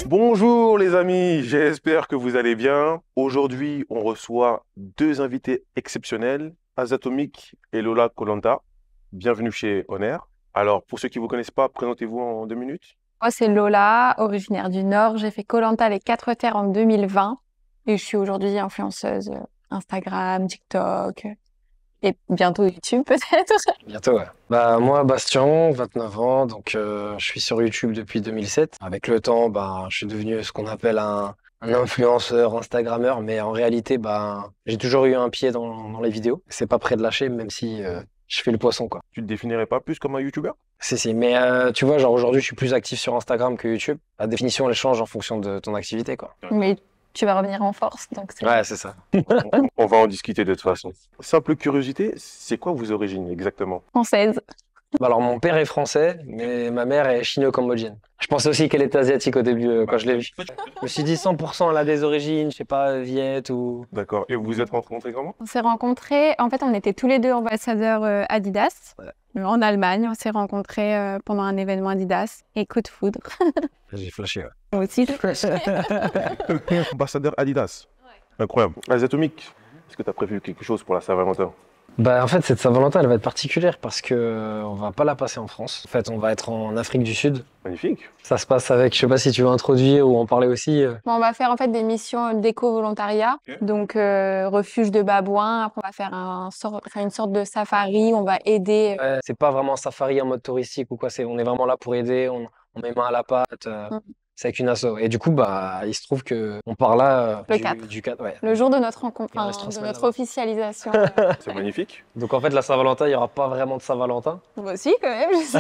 Bonjour les amis, j'espère que vous allez bien. Aujourd'hui, on reçoit deux invités exceptionnels, Azatomic et Lola Kolanta. Bienvenue chez Honor. Alors, pour ceux qui ne vous connaissent pas, présentez-vous en 2 minutes. Moi, c'est Lola, originaire du Nord. J'ai fait koh Lanta les 4 terres en 2020 et je suis aujourd'hui influenceuse Instagram, TikTok et bientôt YouTube peut-être. Bientôt, ouais. Bah, moi, Bastien, 29 ans, donc je suis sur YouTube depuis 2007. Avec le temps, bah, je suis devenu ce qu'on appelle un influenceur, Instagrammeur, mais en réalité, bah, j'ai toujours eu un pied dans les vidéos. C'est pas près de lâcher, même si je fais le poisson, quoi. Tu ne te définirais pas plus comme un YouTuber? Si, mais tu vois, genre aujourd'hui, je suis plus actif sur Instagram que YouTube. La définition, elle change en fonction de ton activité, quoi. Mais tu vas revenir en force, donc c'est Ouais, c'est ça. On va en discuter de toute façon. Simple curiosité, c'est quoi vos origines exactement? française. Bah alors, mon père est français, mais ma mère est chino-cambodgienne. Je pensais aussi qu'elle était asiatique au début, quand je l'ai vue. Je me suis dit 100% elle a des origines, je sais pas, Viet ou... D'accord. Et vous vous êtes rencontrés comment? On s'est rencontrés, en fait, on était tous les deux ambassadeurs Adidas en Allemagne. On s'est rencontrés pendant un événement Adidas et coup de foudre. J'ai flashé, ouais. Moi aussi, j'ai flashé. Ambassadeur Adidas. Ouais. Incroyable. Azatomic, est-ce que tu as prévu quelque chose pour la Saint-Valentin? Bah en fait cette Saint-Valentin elle va être particulière parce que on va pas la passer en France. En fait on va être en Afrique du Sud. Magnifique. Ça se passe avec, je sais pas si tu veux introduire ou en parler aussi. Bon, on va faire en fait des missions d'éco-volontariat, donc refuge de babouins. Après, on va faire une sorte de safari. On va aider. Ouais, c'est pas vraiment un safari en mode touristique ou quoi, on est vraiment là pour aider, on met main à la pâte. C'est avec une asso. Et du coup, bah, il se trouve que on part là Le 4. du 4, ouais. Le jour de notre rencontre, Il reste 3 de semaines notre là-bas. officialisation. C'est magnifique. Donc en fait, la Saint-Valentin, il y aura pas vraiment de Saint-Valentin. Moi aussi, quand même. Je sais.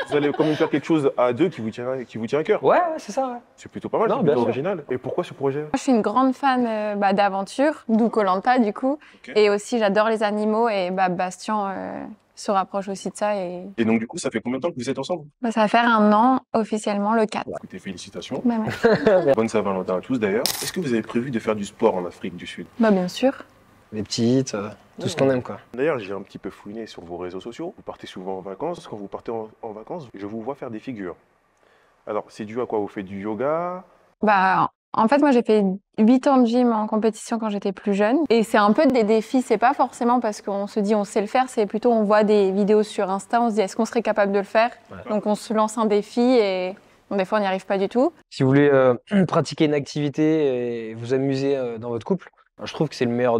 Vous allez quand même faire quelque chose à deux qui vous tient à cœur. Ouais, c'est ça, ouais. C'est plutôt pas mal, Non, c'est bien plutôt sûr. original. Et pourquoi ce projet? Moi, je suis une grande fan d'aventure, d'où koh Lanta, du coup. Et aussi, j'adore les animaux. Et Bastien se rapproche aussi de ça. Et Et donc du coup, ça fait combien de temps que vous êtes ensemble? ça va faire 1 an, officiellement, le 4. Écoutez, félicitations. Bah, ouais. Bonne Saint-Valentin à tous d'ailleurs. Est-ce que vous avez prévu de faire du sport en Afrique du Sud? Bah, bien sûr. Les petites, tout ce qu'on aime, quoi. D'ailleurs, j'ai un petit peu fouiné sur vos réseaux sociaux. Vous partez souvent en vacances. Quand vous partez en vacances, je vous vois faire des figures. Alors, c'est dû à quoi? Vous faites du yoga? Bah, en fait, moi, j'ai fait 8 ans de gym en compétition quand j'étais plus jeune. Et c'est un peu des défis. C'est pas forcément parce qu'on se dit on sait le faire. C'est plutôt on voit des vidéos sur Insta. On se dit est-ce qu'on serait capable de le faire? Donc, on se lance un défi et bon, des fois, on n'y arrive pas du tout. Si vous voulez pratiquer une activité et vous amuser dans votre couple, je trouve que c'est le meilleur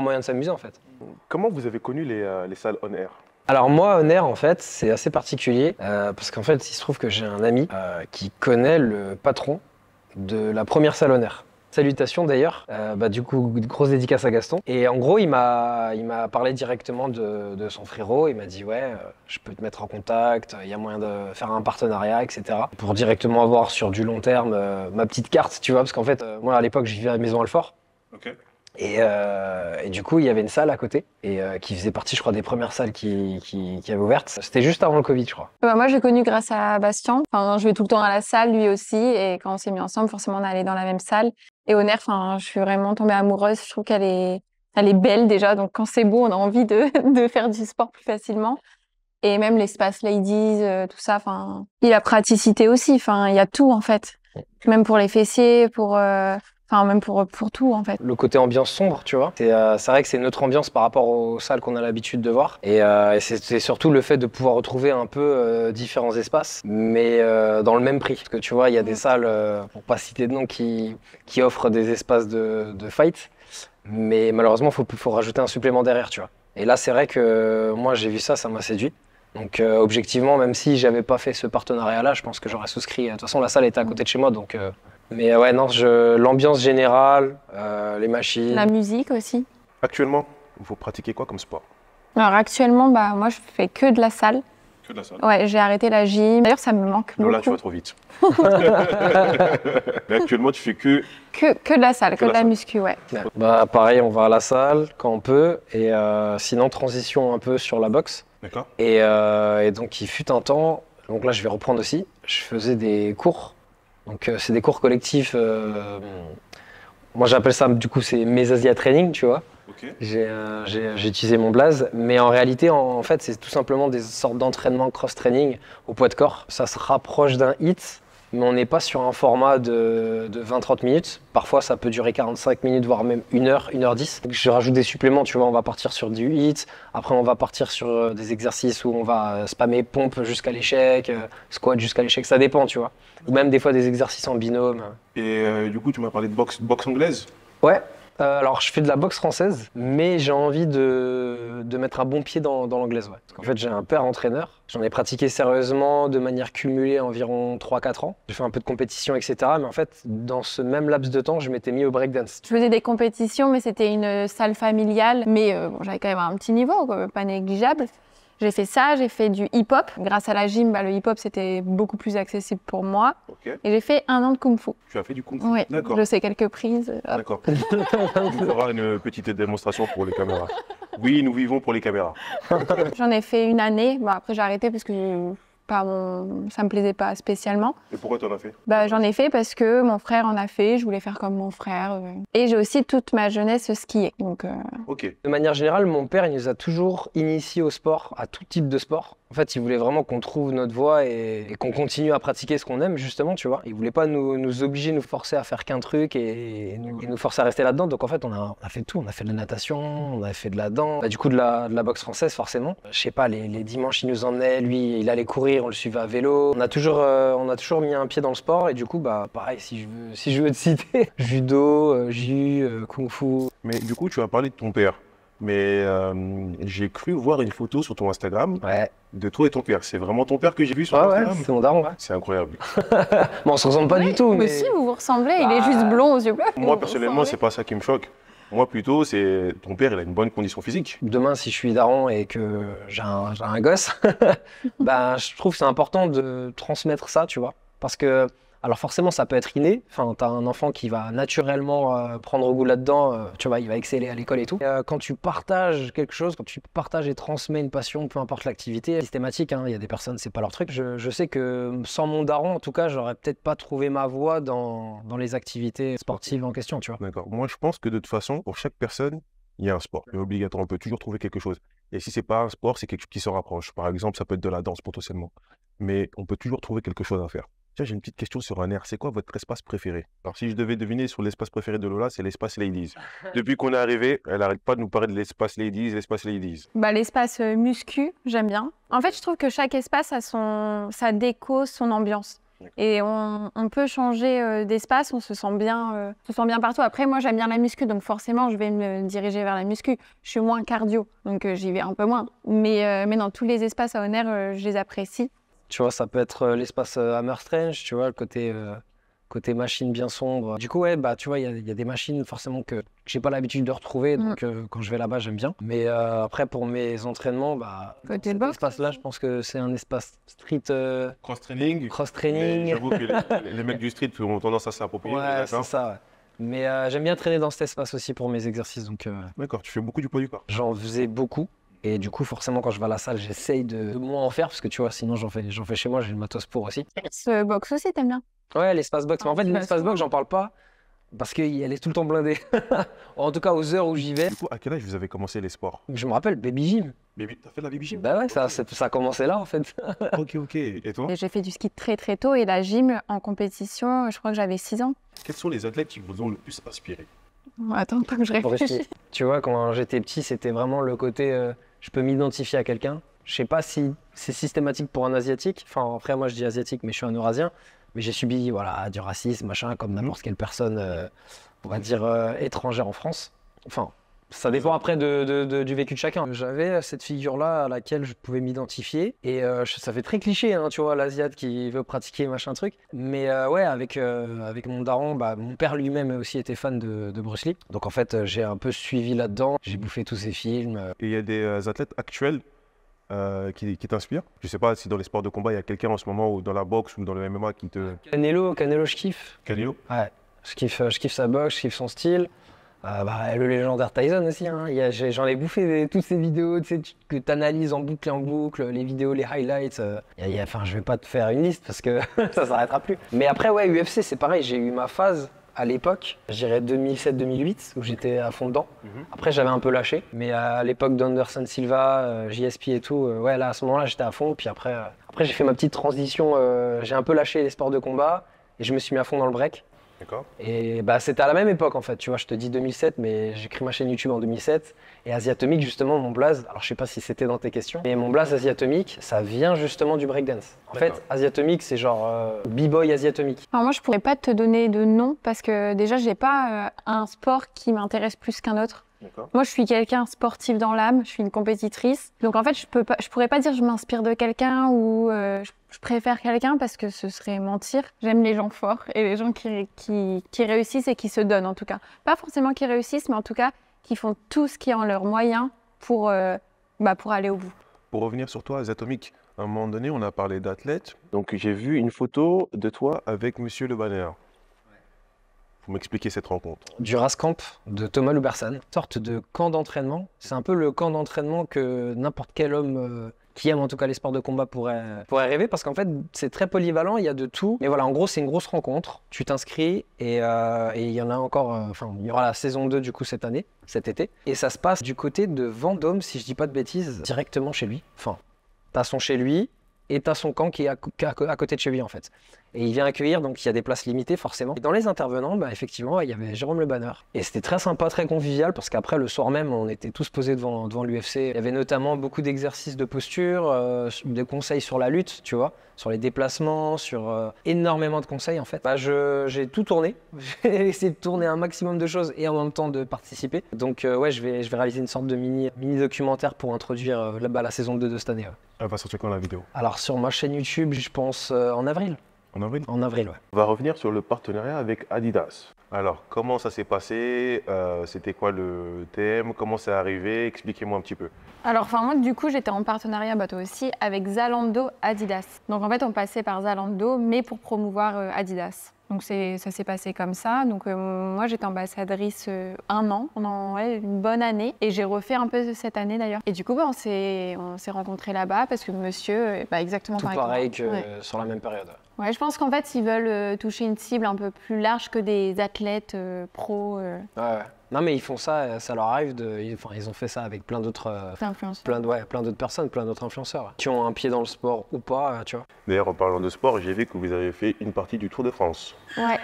moyen de s'amuser en fait. Comment vous avez connu les salles on air? Alors moi, Honor, en fait, c'est assez particulier parce qu'en fait, il se trouve que j'ai un ami qui connaît le patron de la première salle Honor. Salutations d'ailleurs, du coup, grosse dédicace à Gaston. Et en gros, il m'a parlé directement de son frérot. Il m'a dit ouais, je peux te mettre en contact, il y a moyen de faire un partenariat, etc. Pour directement avoir sur du long terme ma petite carte, tu vois, parce qu'en fait, moi à l'époque, je vivais à Maison Alfort. Ok. Et du coup, il y avait une salle à côté et qui faisait partie, je crois, des premières salles qui avaient ouvertes. C'était juste avant le Covid, je crois. Moi, j'ai connu grâce à Bastien. Enfin, je vais tout le temps à la salle, lui aussi. Et quand on s'est mis ensemble, forcément, on allait dans la même salle. Et Honor, enfin, je suis vraiment tombée amoureuse. Je trouve qu'elle est belle déjà. Donc, quand c'est beau, on a envie de faire du sport plus facilement. Et même l'espace ladies, tout ça. Enfin, et la praticité aussi. Enfin, il y a tout en fait. Même pour les fessiers, même pour tout en fait. Le côté ambiance sombre, tu vois. C'est vrai que c'est une autre ambiance par rapport aux salles qu'on a l'habitude de voir. Et c'est surtout le fait de pouvoir retrouver un peu différents espaces, mais dans le même prix. Parce que tu vois, il y a des salles, pour pas citer de nom, qui offrent des espaces de fight. Mais malheureusement, faut rajouter un supplément derrière, tu vois. Et là, c'est vrai que moi, j'ai vu ça m'a séduit. Donc objectivement, même si j'avais pas fait ce partenariat-là, je pense que j'aurais souscrit. De toute façon, la salle était à côté de chez moi, donc... Mais ouais, non, l'ambiance générale, les machines... La musique aussi. Actuellement, vous pratiquez quoi comme sport? Alors actuellement, moi, je fais que de la salle. Que de la salle. Ouais, j'ai arrêté la gym. D'ailleurs, ça me manque Lola, beaucoup. tu vas trop vite. Mais actuellement, tu fais que... Que de la salle, que de la salle. muscu, ouais. Bah pareil, on va à la salle quand on peut, et sinon transition un peu sur la boxe. D'accord. Et donc il fut un temps, donc là je vais reprendre aussi, je faisais des cours Donc c'est des cours collectifs. Moi j'appelle ça du coup c'est mes Asia Training, tu vois. Ok. J'ai utilisé mon blaze, mais en réalité en fait c'est tout simplement des sortes d'entraînement cross-training au poids de corps. Ça se rapproche d'un HIIT, mais on n'est pas sur un format de 20-30 minutes. Parfois ça peut durer 45 minutes, voire même 1 heure, 1h10. Donc, je rajoute des suppléments, tu vois, on va partir sur du HIIT, après on va partir sur des exercices où on va spammer pompe jusqu'à l'échec, squat jusqu'à l'échec, ça dépend, tu vois. Ou même des fois des exercices en binôme. Et du coup, tu m'as parlé de boxe anglaise. Ouais. Alors, je fais de la boxe française, mais j'ai envie de mettre un bon pied dans l'anglaise. Ouais. Parce qu'en fait, j'ai un père entraîneur. J'en ai pratiqué sérieusement de manière cumulée environ 3-4 ans. J'ai fait un peu de compétition, etc. Mais en fait, dans ce même laps de temps, je m'étais mis au breakdance. Je faisais des compétitions, mais c'était une salle familiale. Mais bon, j'avais quand même un petit niveau, quoi, pas négligeable. J'ai fait ça, j'ai fait du hip-hop. Grâce à la gym, le hip-hop, c'était beaucoup plus accessible pour moi. Ok. Et j'ai fait 1 an de kung-fu. Tu as fait du kung fu. Oui, D'accord. je sais quelques prises. Hop. D'accord. On fera une petite démonstration pour les caméras. Oui, nous vivons pour les caméras. J'en ai fait 1 année. Bon, après, j'ai arrêté parce que ça me plaisait pas spécialement. Et pourquoi tu en as fait? J'en ai fait parce que mon frère en a fait. Je voulais faire comme mon frère. Et j'ai aussi toute ma jeunesse skié. Donc, Ok. De manière générale, mon père, il nous a toujours initiés au sport, à tout type de sport. En fait, il voulait vraiment qu'on trouve notre voie et qu'on continue à pratiquer ce qu'on aime, justement, tu vois. Il voulait pas nous obliger, nous forcer à faire qu'un truc et nous forcer à rester là-dedans. Donc, en fait, on a fait tout. On a fait de la natation, on a fait de la danse, du coup, de la boxe française, forcément. Je sais pas, les dimanches, il nous emmenait. Lui, il allait courir, on le suivait à vélo. On a toujours mis un pied dans le sport et du coup, pareil, si je veux te citer, judo, kung fu. Mais du coup, tu as parlé de ton père. Mais j'ai cru voir une photo sur ton Instagram Ouais. de toi et ton père. C'est vraiment ton père que j'ai vu sur Ouais, ton ouais, Instagram? c'est mon daron, ouais. C'est incroyable. Bon, on se ressemble pas du tout, mais... si, vous vous ressemblez. Il est Bah, juste blond aux yeux bleus. Moi, Vous personnellement, c'est ressemblez. pas ça qui me choque. Moi, plutôt, c'est ton père, il a une bonne condition physique. Demain, si je suis daron et que j'ai un gosse, je trouve que c'est important de transmettre ça, tu vois. Parce que, alors forcément, ça peut être inné. Enfin, t'as un enfant qui va naturellement prendre goût là-dedans, tu vois, il va exceller à l'école et tout. Et, quand tu partages quelque chose, quand tu partages et transmets une passion, peu importe l'activité, systématique, hein, il y a des personnes, c'est pas leur truc. Je sais que sans mon daron, en tout cas, j'aurais peut-être pas trouvé ma voie dans les activités sportives en question, tu vois. D'accord. Moi, je pense que de toute façon, pour chaque personne, il y a un sport. C'est obligatoire. On peut toujours trouver quelque chose. Et si c'est pas un sport, c'est quelque chose qui se rapproche. Par exemple, ça peut être de la danse potentiellement. Mais on peut toujours trouver quelque chose à faire. Tiens, j'ai une petite question sur un air. C'est quoi votre espace préféré? Alors, si je devais deviner sur l'espace préféré de Lola, c'est l'espace Ladies. Depuis qu'on est arrivé, elle n'arrête pas de nous parler de l'espace Ladies, l'espace Ladies. L'espace muscu, j'aime bien. En fait, je trouve que chaque espace a sa déco, son ambiance. Et on peut changer d'espace, on se sent bien partout. Après, moi, j'aime bien la muscu, donc forcément, je vais me diriger vers la muscu. Je suis moins cardio, donc j'y vais un peu moins. Mais dans tous les espaces à Honneur, je les apprécie. Tu vois, ça peut être l'espace Hammer Strange, tu vois, le côté machine bien sombre. Du coup, ouais, tu vois, il y a des machines forcément que j'ai pas l'habitude de retrouver, donc quand je vais là-bas, j'aime bien. Mais après, pour mes entraînements, Côté cet boxe, espace-là, je pense que c'est un espace street Cross-training. Mais cross-training. j'avoue que les mecs du street ont tendance à s'approprier. Ouais, c'est D'accord. ça, ouais. Mais j'aime bien traîner dans cet espace aussi pour mes exercices, donc D'accord, tu fais beaucoup du poids du corps. j'en faisais beaucoup. Et du coup, forcément, quand je vais à la salle, j'essaye de moins en faire, parce que tu vois, sinon j'en fais chez moi, j'ai le matos pour aussi. ce boxe aussi, t'aimes bien? Ouais, l'espace box. Mais en fait, tu vas l'espace souvent. box, j'en parle pas parce qu'elle est tout le temps blindée. En tout cas, aux heures où j'y vais. Du coup, à quel âge vous avez commencé les sports? Je me rappelle, Baby Gym. T'as fait de la baby gym? Bah ouais, ça a commencé là en fait. Ok. Et toi? Et j'ai fait du ski très très tôt et la gym en compétition, je crois que j'avais 6 ans. Quels sont les athlètes qui vous ont le plus inspiré? Attends, pas que je réfléchisse. Tu vois, quand j'étais petit, c'était vraiment le côté je peux m'identifier à quelqu'un. Je sais pas si c'est systématique pour un asiatique. Enfin, après, moi je dis asiatique, mais je suis un eurasien. Mais j'ai subi du racisme, machin, comme n'importe quelle personne, on va dire, étrangère en France. Enfin, ça dépend après du vécu de chacun. J'avais cette figure-là à laquelle je pouvais m'identifier. Et ça fait très cliché, hein, tu vois, l'Asiate qui veut pratiquer machin truc. Mais ouais, avec mon daron, mon père lui-même a aussi été fan de Bruce Lee. Donc en fait, j'ai un peu suivi là-dedans. J'ai bouffé tous ses films. Et il y a des athlètes actuels qui t'inspirent? Je sais pas si dans les sports de combat, il y a quelqu'un en ce moment, ou dans la boxe ou dans le MMA qui te... Canelo, je kiffe. Canelo? Ouais, je kiffe sa boxe, je kiffe son style. Le légendaire Tyson aussi, hein. J'en ai bouffé toutes ces vidéos, tu sais, que tu analyses en boucle, les vidéos, les highlights. Enfin, je vais pas te faire une liste parce que ça s'arrêtera plus. Mais après, ouais, UFC, c'est pareil, j'ai eu ma phase à l'époque, je dirais 2007-2008, où j'étais à fond dedans. Après, j'avais un peu lâché, mais à l'époque d'Anderson Silva, JSP et tout, ouais, là, à ce moment-là, j'étais à fond. Puis après, j'ai fait ma petite transition, j'ai un peu lâché les sports de combat et je me suis mis à fond dans le break. D'accord. Et c'était à la même époque en fait, tu vois, je te dis 2007, mais j'ai créé ma chaîne YouTube en 2007. Et Asiatomic, justement, mon blaze, alors je sais pas si c'était dans tes questions, mais mon blaze Asiatomic, ça vient justement du breakdance. En fait, Asiatomic, c'est genre B-boy Asiatomic. Alors moi, je pourrais pas te donner de nom parce que déjà, j'ai pas un sport qui m'intéresse plus qu'un autre. Moi, je suis quelqu'un sportif dans l'âme, je suis une compétitrice. Donc en fait, je pourrais pas dire je m'inspire de quelqu'un ou je préfère quelqu'un parce que ce serait mentir. J'aime les gens forts et les gens qui réussissent et qui se donnent en tout cas. Pas forcément qui réussissent, mais en tout cas qui font tout ce qui est en leurs moyens pour aller au bout. Pour revenir sur toi, Asiatomic, à un moment donné, on a parlé d'athlète. Donc j'ai vu une photo de toi avec Monsieur Le Banner. Vous m'expliquez cette rencontre. Du Rascamp de Thomas Loubersan, une sorte de camp d'entraînement. C'est un peu le camp d'entraînement que n'importe quel homme qui aime en tout cas les sports de combat pourrait rêver parce qu'en fait c'est très polyvalent, il y a de tout. Mais voilà, en gros c'est une grosse rencontre. Tu t'inscris et il y en a encore, il y aura la saison 2 du coup cet été. Et ça se passe du côté de Vendôme, si je dis pas de bêtises, directement chez lui. Enfin, t'as son chez lui et t'as son camp qui est à côté de chez lui en fait. Et il vient accueillir, donc il y a des places limitées forcément. Et dans les intervenants, effectivement, il y avait Jérôme Le Banner. Et c'était très sympa, très convivial, parce qu'après, le soir même, on était tous posés devant l'UFC. Il y avait notamment beaucoup d'exercices de posture, des conseils sur la lutte, tu vois, sur les déplacements, sur énormément de conseils en fait. J'ai tout tourné, j'ai essayé de tourner un maximum de choses et en même temps de participer. Donc ouais, je vais réaliser une sorte de mini documentaire pour introduire la saison 2 de cette année. Ouais. Elle va sortir quand la vidéo? Alors sur ma chaîne YouTube, je pense en avril. En avril? En avril, ouais. On va revenir sur le partenariat avec Adidas. Alors, comment ça s'est passé? C'était quoi le thème? Comment c'est arrivé? Expliquez-moi un petit peu. Alors, moi, du coup, j'étais en partenariat, toi aussi, avec Zalando Adidas. Donc, en fait, on passait par Zalando, mais pour promouvoir Adidas. Donc, ça s'est passé comme ça. Donc, moi, j'étais ambassadrice 1 an, pendant une bonne année. Et j'ai refait un peu cette année, d'ailleurs. Et du coup, on s'est rencontrés là-bas parce que monsieur, exactement tout pareil que sur la même période. Ouais, je pense qu'en fait, ils veulent toucher une cible un peu plus large que des athlètes pros. Ouais. Non, mais ils font ça, ça leur arrive ils ont fait ça avec plein d'autres plein d'autres personnes, plein d'autres influenceurs qui ont un pied dans le sport ou pas, tu vois. D'ailleurs, en parlant de sport, j'ai vu que vous avez fait une partie du Tour de France. Ouais.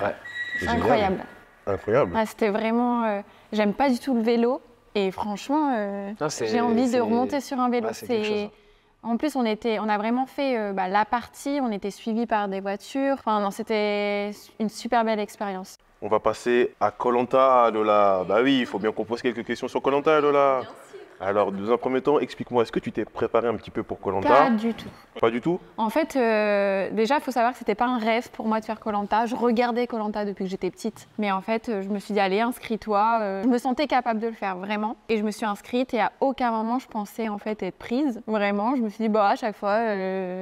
Incroyable. Incroyable. Ouais, c'était vraiment. J'aime pas du tout le vélo et franchement, j'ai envie de remonter sur un vélo. C'est En plus, on a vraiment fait la partie, on était suivis par des voitures. Enfin, non, c'était une super belle expérience. On va passer à Koh Lanta, Lola. Bah oui, il faut bien qu'on pose quelques questions sur Koh Lanta, Lola. Bien sûr. Alors, dans un premier temps, explique-moi, est-ce que tu t'es préparé un petit peu pour Koh Lanta? Pas du tout. Pas du tout? En fait, déjà, il faut savoir que c'était pas un rêve pour moi de faire Koh Lanta. Je regardais Koh Lanta depuis que j'étais petite. Mais en fait, je me suis dit, allez, inscris-toi. Je me sentais capable de le faire, vraiment. Et je me suis inscrite et à aucun moment, je pensais en fait être prise. Vraiment, je me suis dit, à chaque fois,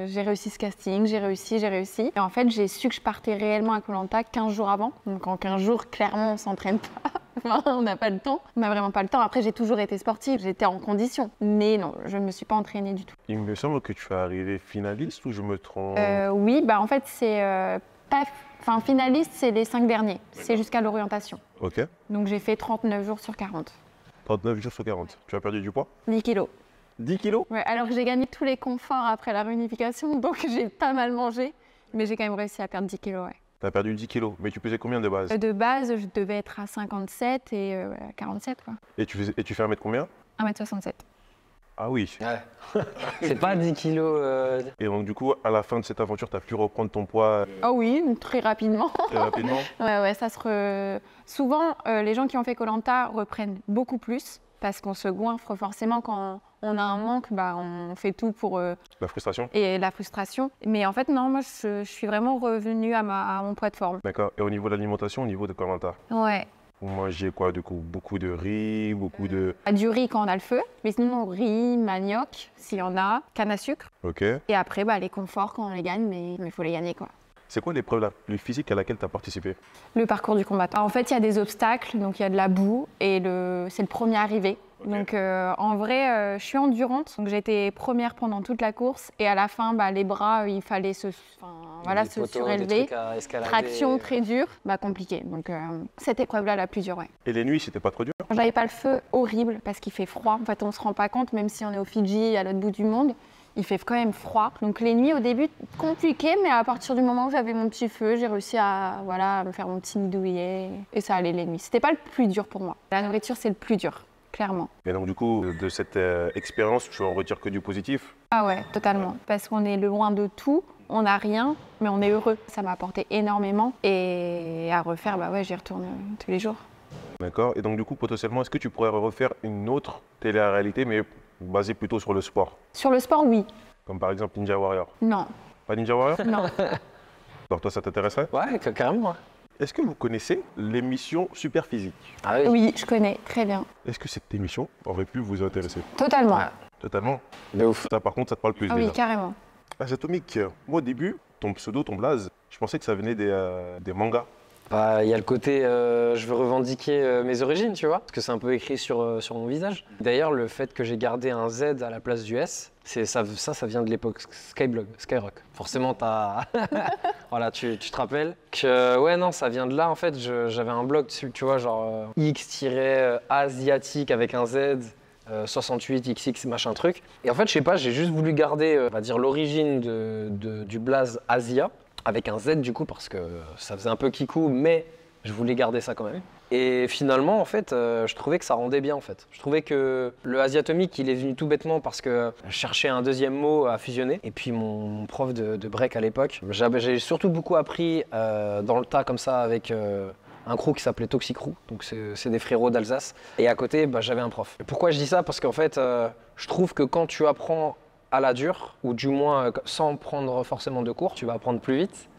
j'ai réussi ce casting, j'ai réussi. Et en fait, j'ai su que je partais réellement à Koh Lanta 15 jours avant. Donc en 15 jours, clairement, on s'entraîne pas. On n'a pas le temps. On n'a vraiment pas le temps. Après, j'ai toujours été sportive. J'étais en condition. Mais non, je ne me suis pas entraînée du tout. Il me semble que tu es arrivée finaliste ou je me trompe? Oui, en fait, c'est finaliste, c'est les 5 derniers. C'est jusqu'à l'orientation. Ok. Donc, j'ai fait 39 jours sur 40. 39 jours sur 40. Tu as perdu du poids? 10 kilos. 10 kilos? Ouais, alors que j'ai gagné tous les conforts après la réunification. Donc, j'ai pas mal mangé. Mais j'ai quand même réussi à perdre 10 kilos, ouais. Tu as perdu 10 kilos, mais tu pesais combien de base? De base, je devais être à 57 et à 47, quoi. Et tu fais 1 mètre combien? 1m67. Ah oui. Ouais. C'est pas 10 kilos. Et donc du coup, à la fin de cette aventure, tu as pu reprendre ton poids? Ah oui, très rapidement. Très rapidement? Ouais, souvent, les gens qui ont fait Koh Lanta reprennent beaucoup plus parce qu'on se goinfre forcément quand on a un manque, on fait tout pour... La frustration? Et la frustration. Mais en fait, non, moi, je suis vraiment revenue à mon poids de forme. D'accord. Et au niveau de l'alimentation, au niveau de Koh Lanta? Ouais. Vous mangez quoi du coup? Beaucoup de riz, beaucoup de... Du riz quand on a le feu, mais sinon riz, manioc, s'il y en a, canne à sucre. Ok. Et après, les conforts quand on les gagne, mais il faut les gagner, quoi. C'est quoi l'épreuve la plus physique à laquelle tu as participé? Le parcours du combattant. En fait, il y a des obstacles, donc il y a de la boue et c'est le premier arrivé. Ok. Donc en vrai, je suis endurante, donc j'ai été première pendant toute la course et à la fin, les bras, il fallait se surélever. Traction très dure, compliqué. Donc cette épreuve-là, la plus dure, ouais. Et les nuits, c'était pas trop dur? J'avais pas le feu, horrible, parce qu'il fait froid. En fait, on se rend pas compte, même si on est au Fidji, à l'autre bout du monde, il fait quand même froid. Donc les nuits, au début, compliqué, mais à partir du moment où j'avais mon petit feu, j'ai réussi à me faire mon petit nid douillet et ça allait les nuits. C'était pas le plus dur pour moi. La nourriture, c'est le plus dur. Clairement. Et donc du coup, de cette expérience, tu en retires que du positif? Ah ouais, totalement. Parce qu'on est loin de tout, on n'a rien, mais on est heureux. Ça m'a apporté énormément. Et à refaire, j'y retourne tous les jours. D'accord. Et donc du coup, potentiellement, est-ce que tu pourrais refaire une autre télé-réalité, mais basée plutôt sur le sport? Sur le sport, oui. Comme par exemple Ninja Warrior? Non. Pas Ninja Warrior? Non. Alors toi, ça t'intéresserait? Ouais, carrément. Ouais. Est-ce que vous connaissez l'émission Super Physique? Ah oui. Oui, je connais, très bien. Est-ce que cette émission aurait pu vous intéresser? Totalement. Ouais. Totalement. De ouf. Ça, par contre, ça te parle plus Ah déjà. oui, carrément. Azatomic, moi au début, ton pseudo, ton blaze, je pensais que ça venait des mangas. Il y a le côté je veux revendiquer mes origines, tu vois, parce que c'est un peu écrit sur mon visage. D'ailleurs, le fait que j'ai gardé un Z à la place du S, ça vient de l'époque Skyrock. Forcément, voilà, tu te rappelles que ouais, non, ça vient de là en fait. J'avais un blog dessus, tu vois, genre X-asiatique avec un Z. 68 XX machin truc. Et en fait, je sais pas, j'ai juste voulu garder, on va dire, l'origine du blaze Asia avec un Z du coup parce que ça faisait un peu kikou, mais je voulais garder ça quand même. Et finalement, en fait, je trouvais que ça rendait bien en fait. Je trouvais que le Asiatomique, il est venu tout bêtement parce que je cherchais un deuxième mot à fusionner. Et puis mon prof de break à l'époque, j'ai surtout beaucoup appris dans le tas comme ça avec un crew qui s'appelait Toxic Crew, donc c'est des frérots d'Alsace. Et à côté, j'avais un prof. Et pourquoi je dis ça? Parce qu'en fait, je trouve que quand tu apprends à la dure, ou du moins sans prendre forcément de cours, tu vas apprendre plus vite.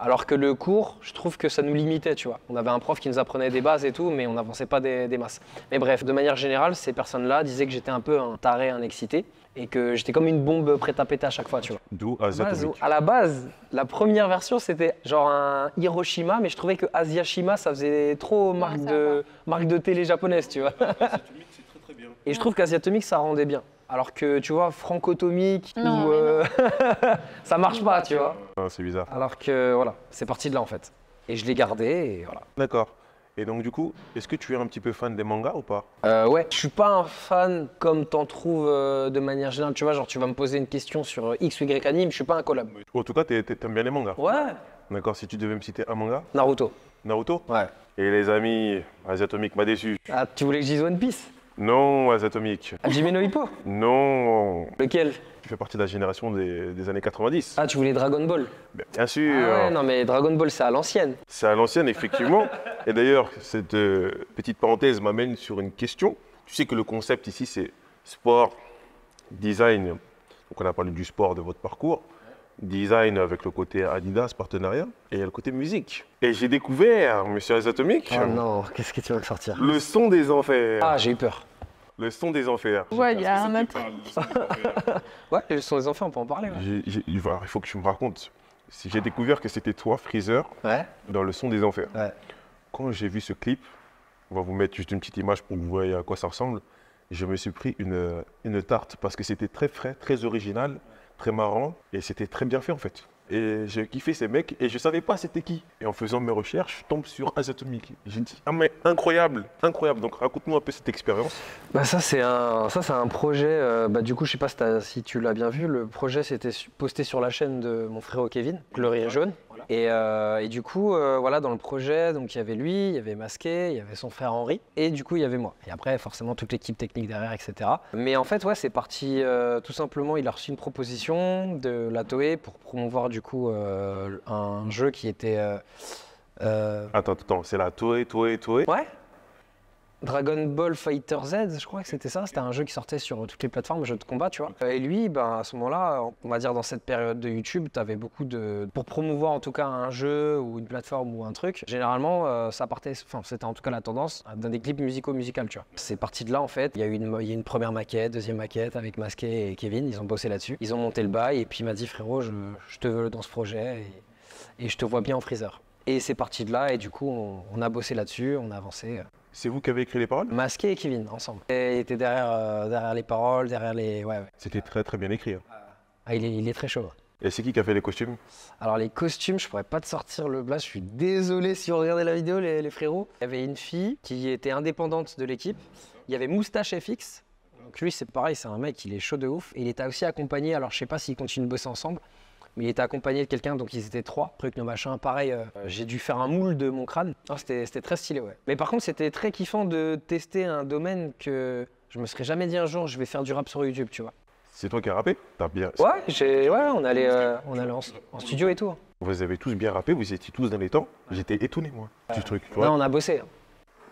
Alors que le cours, je trouve que ça nous limitait, tu vois. On avait un prof qui nous apprenait des bases et tout, mais on n'avançait pas des masses. Mais bref, de manière générale, ces personnes-là disaient que j'étais un peu un taré, un excité, et que j'étais comme une bombe prête à péter à chaque fois, tu vois. D'où Azatomic. À la base, la première version, c'était genre un Hiroshima, mais je trouvais que Asiashima, ça faisait trop marque de télé japonaise, tu vois. Azatomic, c'est très très bien. Et je trouve qu'Asiatomique, ça rendait bien. Alors que, tu vois, francotomique, Non, ça marche pas, tu vois. Ah, c'est bizarre. Alors que, voilà, c'est parti de là, en fait. Et je l'ai gardé, et voilà. D'accord. Et donc du coup, est-ce que tu es un petit peu fan des mangas ou pas? Ouais, je suis pas un fan comme t'en trouves de manière générale. Tu vois, genre, tu vas me poser une question sur X ou Y anime, je suis pas un collab. En tout cas, t'aimes bien les mangas. Ouais. D'accord, si tu devais me citer un manga? Naruto. Naruto? Ouais. Et les amis, Azatomic m'a déçu. Ah, tu voulais que je dise One Piece? Non, Azatomic. Hajime no Ippo? Non. Lequel? Tu fais partie de la génération des années 90. Ah, tu voulais Dragon Ball? Bien sûr. Ah ouais, non, mais Dragon Ball, c'est à l'ancienne. C'est à l'ancienne, effectivement. Et d'ailleurs, cette petite parenthèse m'amène sur une question. Tu sais que le concept ici, c'est sport, design. Donc, on a parlé du sport de votre parcours. Design avec le côté Adidas, partenariat. Et il y a le côté musique. Et j'ai découvert, monsieur Azatomic, Oh non, qu'est-ce que tu vas me sortir? le son des enfers. Ah, j'ai eu peur. Le son des enfers. Ouais, il y a un autre. Ouais, ce sont des enfants, on peut en parler. Ouais. Il faut que tu me racontes. Si j'ai découvert que c'était toi, Freezer, Ouais. dans le son des enfers. Ouais. Quand j'ai vu ce clip, on va vous mettre juste une petite image pour que vous voyez à quoi ça ressemble. Je me suis pris une tarte parce que c'était très frais, très original, très marrant et c'était très bien fait en fait. Et j'ai kiffé ces mecs et je savais pas c'était qui. Et en faisant mes recherches, je tombe sur Azatomic. J'ai dit ah mais incroyable, incroyable. Donc raconte-nous un peu cette expérience. Ça c'est un projet. Du coup, je sais pas si tu l'as bien vu. Le projet c'était posté sur la chaîne de mon frère Kevin, Le Rire Jaune. Et du coup, voilà, dans le projet, donc il y avait lui, il y avait Masqué, il y avait son frère Henri, et du coup il y avait moi. Et après, forcément, toute l'équipe technique derrière, etc. Mais en fait, ouais, c'est parti tout simplement. Il a reçu une proposition de la Toei pour promouvoir du coup un jeu qui était. Attends, c'est la Toei. Ouais. Dragon Ball Fighter Z, je crois que c'était ça. C'était un jeu qui sortait sur toutes les plateformes, jeu de combat, tu vois. Et lui, à ce moment-là, on va dire dans cette période de YouTube, tu avais beaucoup de... Pour promouvoir en tout cas un jeu ou une plateforme ou un truc, généralement, ça partait... Enfin, c'était en tout cas la tendance dans des clips musicaux-musicales, tu vois. C'est parti de là, en fait. Il y a eu une première maquette, deuxième maquette avec Masqué et Kevin. Ils ont bossé là-dessus. Ils ont monté le bail et puis il m'a dit, frérot, je te veux dans ce projet. et je te vois bien en freezer. Et c'est parti de là, et du coup, on a bossé là-dessus, on a avancé. C'est vous qui avez écrit les paroles? Masqué et Kevin, ensemble. Et il était derrière les paroles, derrière les... Ouais. C'était très très bien écrit. Hein. Ah, il est très chaud. Et c'est qui a fait les costumes? Alors les costumes, je pourrais pas te sortir le blast, je suis désolé si vous regardez la vidéo les frérots. Il y avait une fille qui était indépendante de l'équipe, il y avait Moustache FX, donc lui c'est pareil, c'est un mec, il est chaud de ouf. Et il était aussi accompagné, alors je sais pas s'ils continuent de bosser ensemble, mais il était accompagné de quelqu'un, donc ils étaient 3, truc de machin, pareil, j'ai dû faire un moule de mon crâne. Ah, c'était très stylé, ouais. Mais par contre c'était très kiffant de tester un domaine que je me serais jamais dit un jour je vais faire du rap sur YouTube, tu vois. C'est toi qui as rappé? T'as bien... Ouais, on allait en studio et tout. Vous avez tous bien rappé, vous étiez tous dans les temps. J'étais étonné, moi, du truc. Tu vois. Non, on a bossé.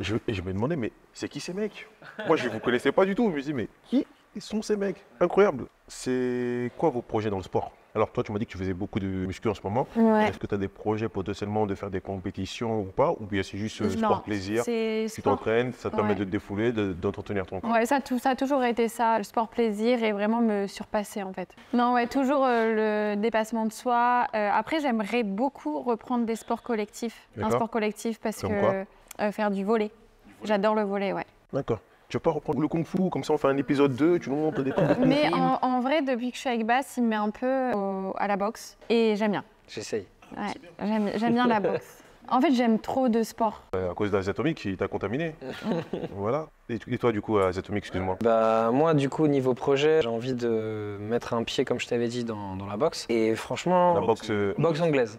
Je me demandais, mais c'est qui ces mecs? Moi, je ne vous connaissais pas du tout. Je me dis, mais qui sont ces mecs? Incroyable. C'est quoi vos projets dans le sport? Alors, toi, tu m'as dit que tu faisais beaucoup de muscu en ce moment. Ouais. Est-ce que tu as des projets potentiellement de faire des compétitions ou pas? Ou bien c'est juste Non, sport plaisir? c'est Tu sport. t'entraînes, ça te permet Ouais. de te défouler, d'entretenir ton corps. Ouais, ça a toujours été ça, le sport plaisir et vraiment me surpasser en fait. Non, ouais, toujours le dépassement de soi. Après, j'aimerais beaucoup reprendre des sports collectifs, un D'accord. sport collectif parce Comme que faire du volley. J'adore le volley, ouais. D'accord. Tu vas pas reprendre le kung-fu, comme ça on fait un épisode 2, tu nous montres des trucs de kung-fu. Mais en vrai, depuis que je suis avec Bass, il me met un peu à la boxe et j'aime bien. J'essaye. Ouais, j'aime bien la boxe. En fait, j'aime trop de sport. À cause d'Azatomic, il t'a contaminé. Voilà. Et toi, du coup, Azatomic, excuse-moi. Bah moi du coup niveau projet, j'ai envie de mettre un pied comme je t'avais dit dans la boxe. Et franchement, La boxe. boxe anglaise.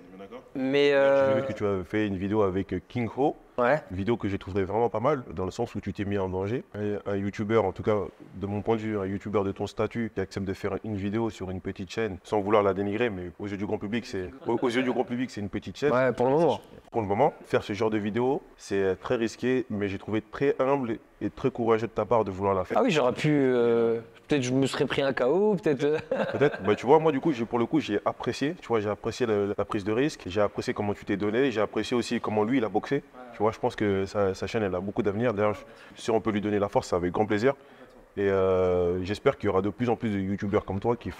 Mais J'ai vu que tu as fait une vidéo avec King Ho, ouais. une vidéo que j'ai trouvé vraiment pas mal, dans le sens où tu t'es mis en danger. Un youtubeur, en tout cas de mon point de vue, un youtubeur de ton statut qui accepte de faire une vidéo sur une petite chaîne, sans vouloir la dénigrer, mais aux yeux du grand public, c'est une petite chaîne. Ouais, pour le moment. Pour le moment, faire ce genre de vidéo, c'est très risqué, mais j'ai trouvé très humble et très courageux de ta part de vouloir la faire. Ah oui, j'aurais pu peut-être je me serais pris un KO, peut-être Peut-être. Bah, tu vois, moi, du coup, pour le coup, j'ai apprécié. Tu vois, j'ai apprécié la prise de risque. J'ai apprécié comment tu t'es donné. J'ai apprécié aussi comment lui, il a boxé. Tu vois, je pense que sa chaîne, elle a beaucoup d'avenir. D'ailleurs, si on peut lui donner la force, c'est avec grand plaisir. Et j'espère qu'il y aura de plus en plus de youtubeurs comme toi qui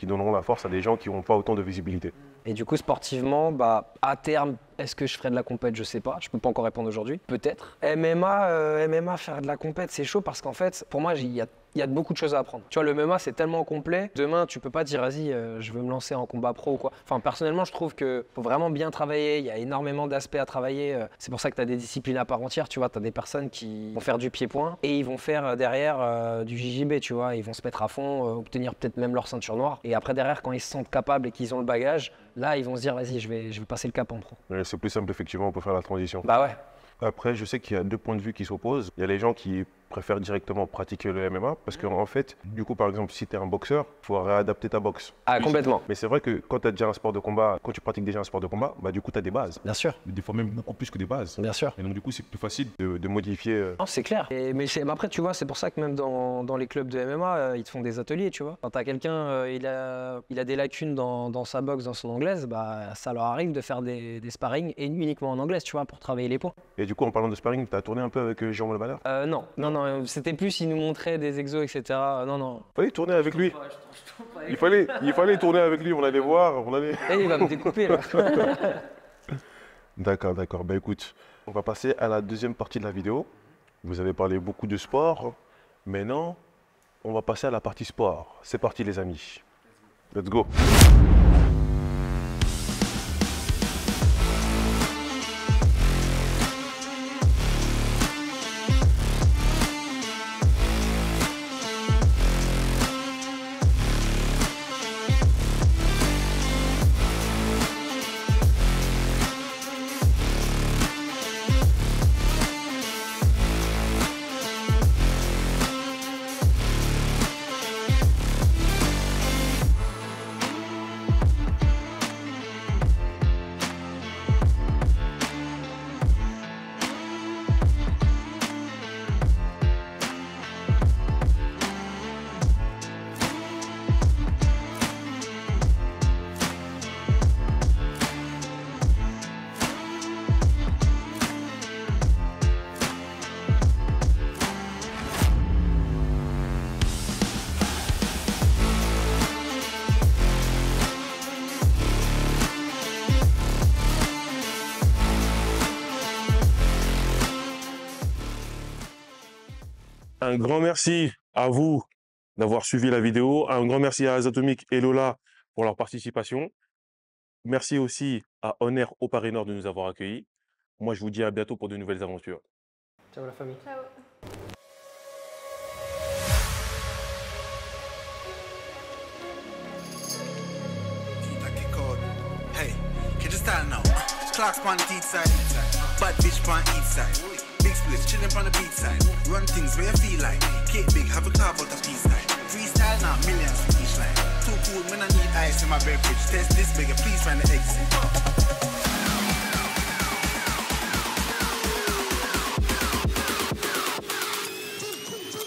donneront la force à des gens qui n'ont pas autant de visibilité. Et du coup, sportivement, bah, à terme, est-ce que je ferai de la compète? Je sais pas. Je peux pas encore répondre aujourd'hui. Peut-être. MMA, faire de la compète, c'est chaud parce qu'en fait, pour moi, il y a beaucoup de choses à apprendre. Tu vois, le MMA, c'est tellement complet. Demain, tu peux pas dire, vas-y, je veux me lancer en combat pro ou quoi. Enfin, personnellement, je trouve que faut vraiment bien travailler. Il y a énormément d'aspects à travailler. C'est pour ça que tu as des disciplines à part entière. Tu vois, tu as des personnes qui vont faire du pied-point et ils vont faire derrière du JJB, tu vois. Ils vont se mettre à fond, obtenir peut-être même leur ceinture noire. Et après, derrière, quand ils se sentent capables et qu'ils ont le bagage, là, ils vont se dire, vas-y, je vais passer le cap en pro. C'est plus simple, effectivement, on peut faire la transition. Bah ouais. Après, je sais qu'il y a deux points de vue qui s'opposent. Il y a les gens qui préfèrent directement pratiquer le MMA parce qu'en fait, du coup, par exemple, si tu es un boxeur, il faut réadapter ta boxe. Ah, complètement. Mais c'est vrai que quand tu as déjà un sport de combat, quand tu pratiques déjà un sport de combat, bah, du coup, tu as des bases. Bien sûr, Des fois même beaucoup plus que des bases. bien sûr. Et donc, du coup, c'est plus facile de modifier. Non, c'est clair. Mais après, tu vois, c'est pour ça que même dans les clubs de MMA, ils te font des ateliers, tu vois. Quand t'as quelqu'un, il a des lacunes dans sa boxe, dans son anglaise, bah, ça leur arrive de faire des sparring et uniquement en anglaise, tu vois, pour travailler les points. Et du coup, en parlant de sparring, tu as tourné un peu avec Jérôme Le Valeur? Non, c'était plus, il nous montrait des exos, etc. Non. Il fallait tourner avec lui. Il fallait tourner avec lui, on allait voir, Et il va me découper, là. D'accord. Bah écoute, on va passer à la deuxième partie de la vidéo. Vous avez parlé beaucoup de sport. Maintenant, on va passer à la partie sport. C'est parti les amis. Let's go. Un grand merci à vous d'avoir suivi la vidéo. Un grand merci à Azatomic et Lola pour leur participation. Merci aussi à Honor au Paris Nord de nous avoir accueillis. Moi, je vous dis à bientôt pour de nouvelles aventures. Ciao la famille. Ciao. Hey, can you style now? Clark's on the east side, bad bitch on each side. Big splits chilling on the beach side. Run things where you feel like. Cake big, have a carve out of peace side. Freestyle now, millions for each line. Too cool, when I need ice in my beverage. Test this bigger, please find the exit.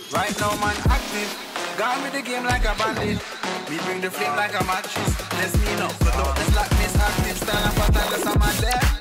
Right now, man, active. Gone with the game like a bandit. We bring the flame like a mattress. Let's me know, cut out the slackness, active style and pattern, I'm there.